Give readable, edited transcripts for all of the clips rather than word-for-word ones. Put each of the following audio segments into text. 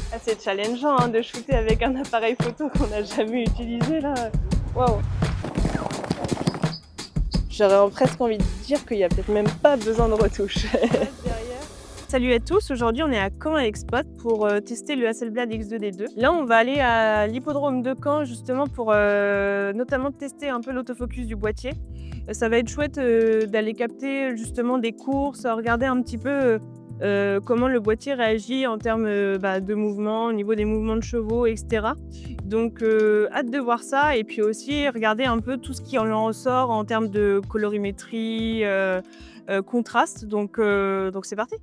Ah, c'est challengeant hein, de shooter avec un appareil photo qu'on n'a jamais utilisé là. Waouh! J'aurais presque envie de dire qu'il n'y a peut-être même pas besoin de retouche. Salut à tous, aujourd'hui on est à Caen Expot pour tester le Hasselblad X2D2. Là on va aller à l'hippodrome de Caen justement pour notamment tester un peu l'autofocus du boîtier. Ça va être chouette d'aller capter justement des courses, regarder un petit peu comment le boîtier réagit en termes de mouvement, au niveau des mouvements de chevaux, etc. Donc hâte de voir ça et puis aussi regarder un peu tout ce qui en ressort en termes de colorimétrie, contraste. Donc c'est parti.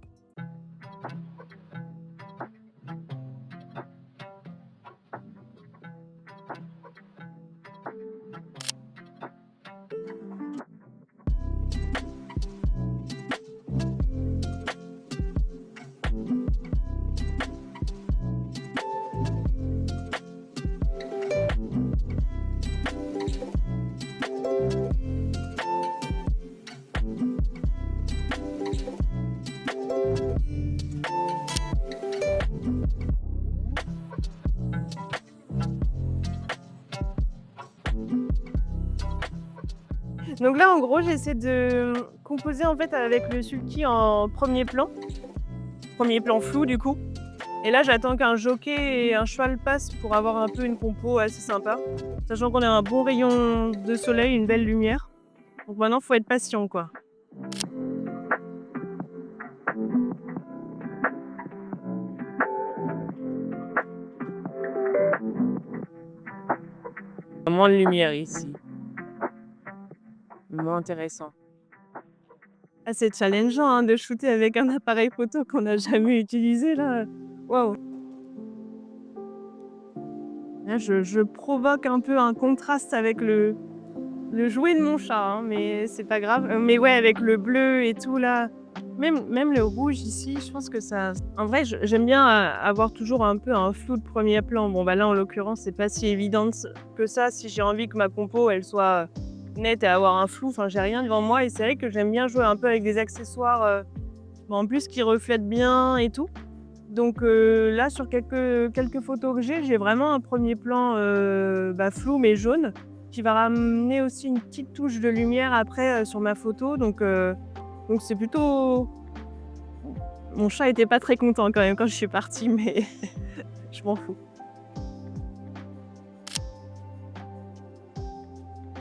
Donc là, en gros, j'essaie de composer en fait avec le sulky en premier plan flou du coup. Et là, j'attends qu'un jockey et un cheval passent pour avoir un peu une compo assez sympa, sachant qu'on a un bon rayon de soleil, une belle lumière. Donc maintenant, faut être patient, quoi. Moins de lumière ici, moins intéressant. Ah, c'est challengeant hein, de shooter avec un appareil photo qu'on n'a jamais utilisé là. Waouh! Là, je provoque un peu un contraste avec le jouet de mon chat, hein, mais c'est pas grave. Mais ouais, avec le bleu et tout là, même le rouge ici, je pense que ça en vrai, j'aime bien avoir toujours un peu un flou de premier plan. Bon, bah là, en l'occurrence, c'est pas si évident que ça. Si j'ai envie que ma compo, elle soit nette et avoir un flou, enfin, j'ai rien devant moi et c'est vrai que j'aime bien jouer un peu avec des accessoires, en plus qui reflètent bien et tout. Donc là, sur quelques photos que j'ai vraiment un premier plan, flou mais jaune, qui va ramener aussi une petite touche de lumière après, sur ma photo. Donc c'est plutôt mon chat était pas très content quand même quand je suis partie, mais je m'en fous.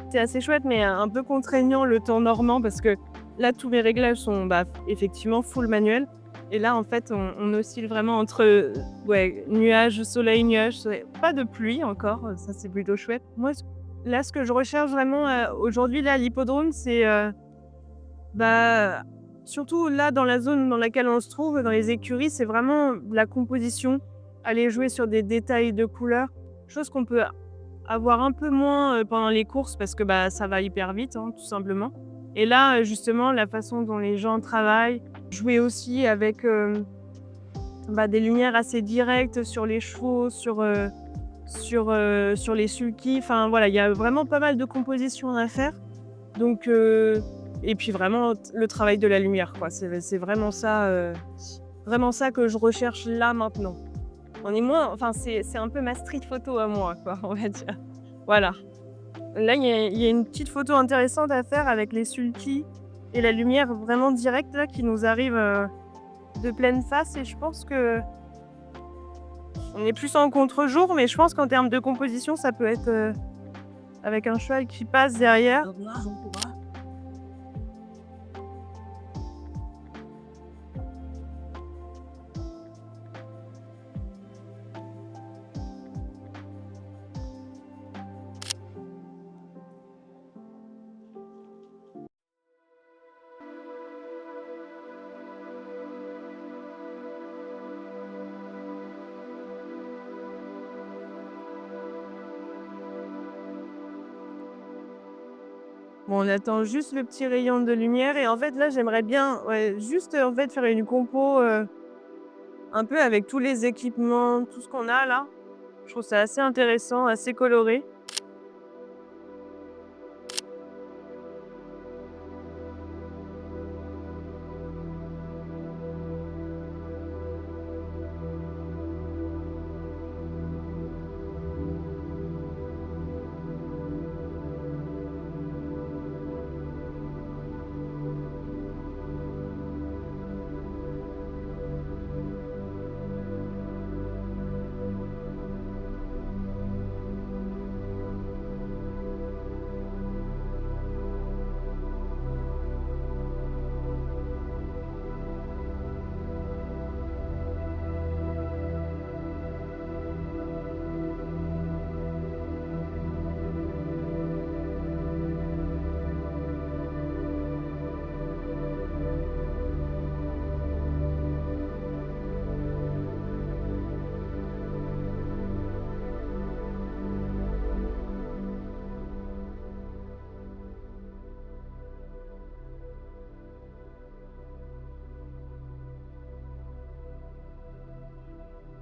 C'est assez chouette, mais un peu contraignant le temps normand parce que là, tous mes réglages sont, effectivement full manuel et là, en fait, on oscille vraiment entre, ouais, nuages, soleil, nuages, pas de pluie encore, ça c'est plutôt chouette. Moi, là, ce que je recherche vraiment, aujourd'hui, là, à l'hippodrome, c'est, bah, surtout là, dans la zone dans laquelle on se trouve, dans les écuries, c'est vraiment la composition, aller jouer sur des détails de couleurs, chose qu'on peut avoir un peu moins, pendant les courses parce que, ça va hyper vite, hein, tout simplement. Et là, justement, la façon dont les gens travaillent, jouer aussi avec, des lumières assez directes sur les chevaux, sur les sulky, enfin voilà, il y a vraiment pas mal de compositions à faire. Donc et puis vraiment le travail de la lumière, quoi. C'est vraiment ça que je recherche là, maintenant. On est moins enfin, c'est un peu ma street photo à moi, quoi, on va dire. Voilà. Là, il y a une petite photo intéressante à faire avec les sulky et la lumière vraiment directe là qui nous arrive, de pleine face et je pense qu'on est plus en contre-jour, mais je pense qu'en termes de composition, ça peut être, avec un cheval qui passe derrière. Bon, on attend juste le petit rayon de lumière et en fait, là, j'aimerais bien, ouais, juste, en fait, faire une compo, un peu avec tous les équipements, tout ce qu'on a là. Je trouve ça assez intéressant, assez coloré.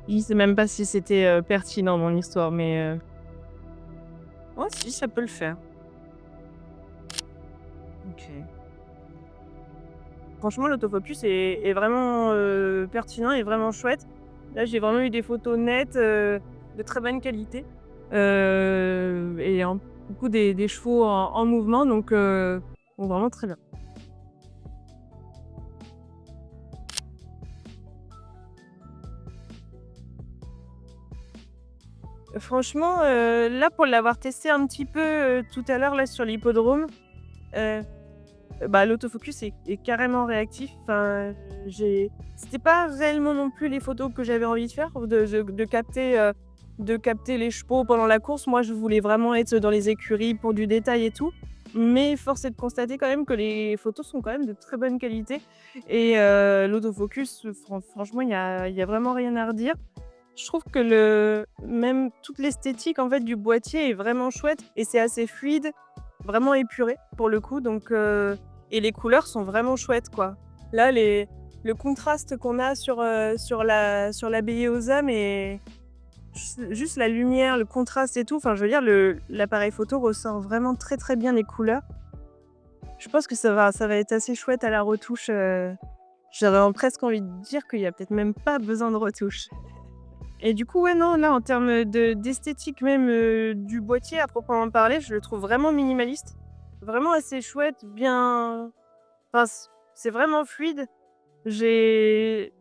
Je sais même pas si c'était, pertinent mon histoire, mais ouais, si, ça peut le faire. OK. Franchement, l'autofocus est vraiment, pertinent et vraiment chouette. Là, j'ai vraiment eu des photos nettes, de très bonne qualité, et en du coup des chevaux en mouvement donc vraiment très bien. Franchement, là, pour l'avoir testé un petit peu, tout à l'heure là sur l'hippodrome, heu bah, l'autofocus est carrément réactif. Enfin, c'était pas réellement non plus les photos que j'avais envie de faire, de capter les chevaux pendant la course. Moi, je voulais vraiment être dans les écuries pour du détail et tout. Mais force est de constater quand même que les photos sont quand même de très bonne qualité et l'autofocus, franchement, il y a vraiment rien à redire. Je trouve que même toute l'esthétique, en fait, du boîtier est vraiment chouette et c'est assez fluide, vraiment épuré pour le coup et les couleurs sont vraiment chouettes, quoi. Là, le contraste qu'on a sur la baie aux âmes et juste la lumière, le contraste et tout, enfin, je veux dire, l'appareil photo ressort vraiment très, très bien les couleurs. Je pense que ça va être assez chouette à la retouche, j'aurais presque envie de dire qu'il y a peut-être même pas besoin de retouche. Et du coup, ouais, non, là, en termes d'esthétique même, du boîtier à proprement parler, je le trouve vraiment minimaliste. Vraiment assez chouette, bien enfin, c'est vraiment fluide. J'ai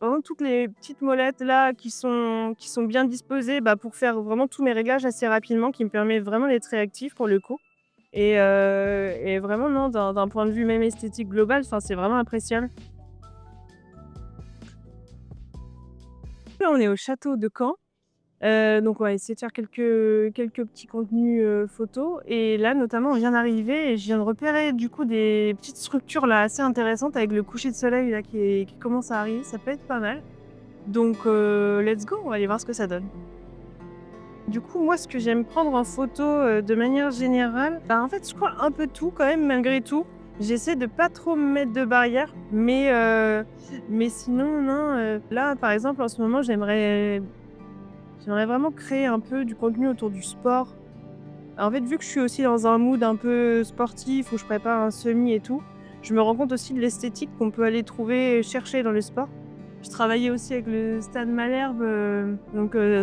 vraiment toutes les petites molettes là qui sont bien disposées, bah, pour faire vraiment tous mes réglages assez rapidement, qui me permet vraiment d'être réactif pour le coup et vraiment non, d'un point de vue même esthétique global, enfin, c'est vraiment appréciable. Là, on est au château de Caen. Donc on va essayer de faire quelques petits contenus, photos et là notamment on vient d'arriver et je viens de repérer du coup des petites structures là assez intéressantes avec le coucher de soleil là qui commence à arriver, ça peut être pas mal. Donc let's go, on va aller voir ce que ça donne. Du coup moi ce que j'aime prendre en photo, de manière générale, bah, en fait je crois un peu tout quand même malgré tout. J'essaie de pas trop me mettre de barrières mais sinon non, là par exemple en ce moment j'aimerais vraiment créer un peu du contenu autour du sport. En fait, vu que je suis aussi dans un mood un peu sportif où je prépare un semi et tout, je me rends compte aussi de l'esthétique qu'on peut aller trouver, chercher dans le sport. Je travaillais aussi avec le Stade Malherbe,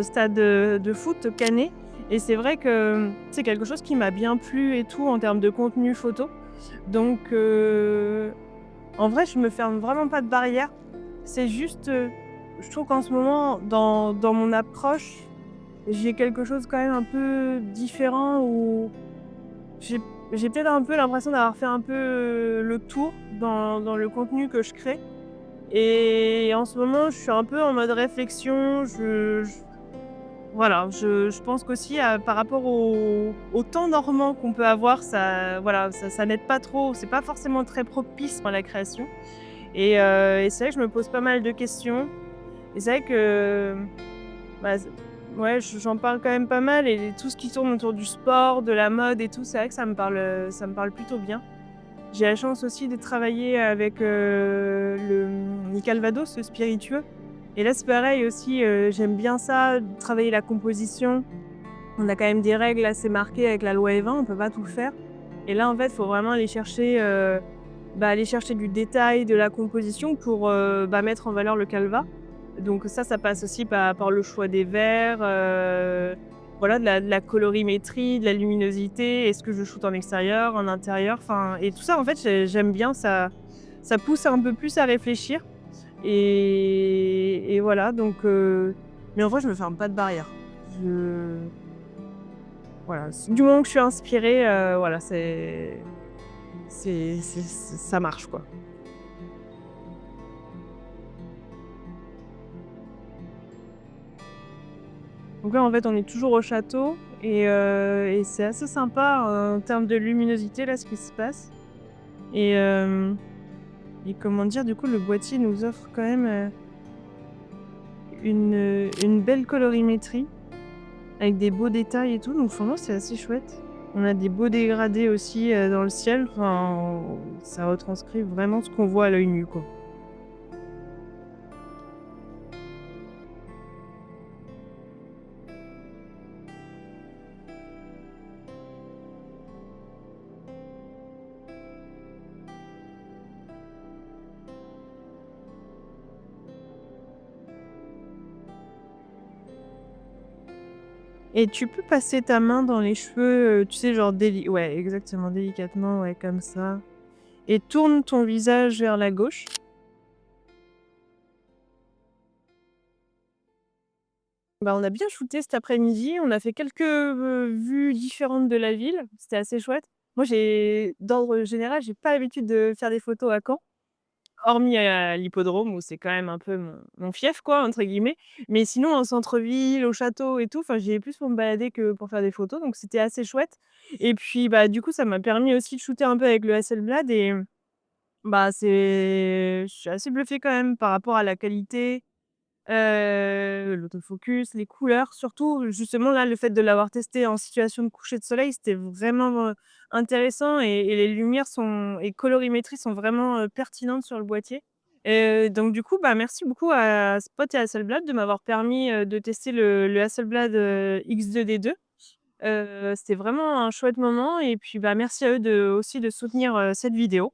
stade, de foot canet et c'est vrai que, c'est quelque chose qui m'a bien plu et tout en termes de contenu photo. Donc en vrai, je me ferme vraiment pas de barrière. C'est juste, je trouve qu'en ce moment, dans mon approche, j'ai quelque chose quand même un peu différent où j'ai j'ai peut-être un peu l'impression d'avoir fait un peu, le tour dans le contenu que je crée et en ce moment, je suis un peu en mode réflexion. Voilà, je pense qu'aussi, par rapport au temps normand qu'on peut avoir, ça voilà, ça n'aide pas trop. C'est pas forcément très propice à la création et c'est vrai que je me pose pas mal de questions et c'est vrai que bah, ouais, j'en parle quand même pas mal et tout ce qui tourne autour du sport, de la mode et tout, c'est vrai que ça me parle plutôt bien. J'ai la chance aussi de travailler avec, le Calvados, le spiritueux et là, c'est pareil aussi, j'aime bien ça, travailler la composition. On a quand même des règles assez marquées avec la loi Evin, on peut pas tout faire et là, en fait, il faut vraiment aller chercher du détail, de la composition pour, mettre en valeur le calva. Donc ça passe aussi par le choix des verres, voilà, de la colorimétrie, de la luminosité. Est-ce que je shoote en extérieur, en intérieur? Enfin et tout ça, en fait, j'aime bien, ça pousse un peu plus à réfléchir et voilà mais en vrai, je me ferme pas de barrière. Je Voilà, du moment que je suis inspirée, voilà, ça marche, quoi. Donc là, en fait, on est toujours au château et c'est assez sympa, en termes de luminosité, là, ce qui se passe et comment dire? Du coup, le boîtier nous offre quand même, une belle colorimétrie avec des beaux détails et tout, donc franchement, c'est assez chouette. On a des beaux dégradés aussi, dans le ciel, enfin, ça retranscrit vraiment ce qu'on voit à l'œil nu, quoi. et tu peux passer ta main dans les cheveux, tu sais, genre ouais, exactement, délicatement, ouais, comme ça, et tourne ton visage vers la gauche. Bah, on a bien shooté cet après-midi, on a fait quelques, vues différentes de la ville, c'était assez chouette. Moi, d'ordre général, j'ai pas l'habitude de faire des photos à Caen, hormis à l'hippodrome où c'est quand même un peu mon «fief» quoi, entre guillemets. Mais sinon en centre-ville, au château et tout, enfin, j'y vais plus pour me balader que pour faire des photos, donc c'était assez chouette. Et puis, bah, du coup, ça m'a permis aussi de shooter un peu avec le Hasselblad, et bah, je suis assez bluffée quand même par rapport à la qualité, l'autofocus, les couleurs surtout. Justement là, le fait de l'avoir testé en situation de coucher de soleil, c'était vraiment, intéressant, et les lumières sont et colorimétrie sont vraiment, pertinentes sur le boîtier. Donc du coup, bah, merci beaucoup à Spot et Hasselblad de m'avoir permis, de tester le Hasselblad, X2D2. C'était vraiment un chouette moment, et puis, bah, merci à eux aussi de soutenir, cette vidéo.